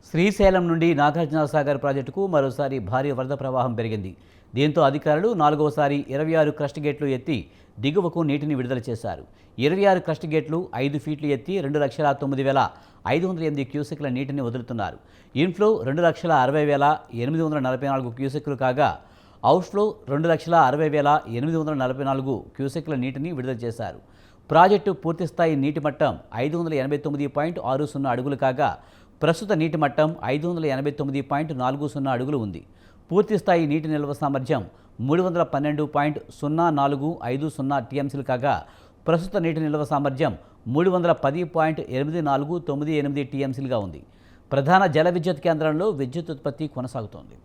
శ్రీశైలం నుండి నాగార్జునసాగర్ ప్రాజెక్టుకు మరోసారి భారీ వరద ప్రవాహం పెరిగింది. దీంతో అధికారులు నాలుగోసారి 26 క్రస్ట్ గేట్లు ఎత్తి దిగువకు నీటిని విడుదల చేశారు. 26 క్రస్ట్ గేట్లు 5 ఫీట్లు ఎత్తి 2,09,508 క్యూసెక్ల నీటిని వదులుతున్నారు. ఇన్ఫ్లో 2,60,844 క్యూసెక్లు కాగా అవుట్ఫ్లో 2,60,844 క్యూసెక్ల నీటిని విడుదల చేశారు. ప్రాజెక్టు పూర్తిస్థాయి నీటి మట్టం 589.60 అడుగులు కాగా ప్రస్తుత నీటి మట్టం 589.40 అడుగులు ఉంది. పూర్తిస్థాయి నీటి నిల్వ సామర్థ్యం 312.0450 టీఎంసీలు కాగా ప్రస్తుత నీటి నిల్వ సామర్థ్యం 310.8498 టీఎంసీలుగా ఉంది. ప్రధాన జల విద్యుత్ కేంద్రంలో విద్యుత్ ఉత్పత్తి కొనసాగుతోంది.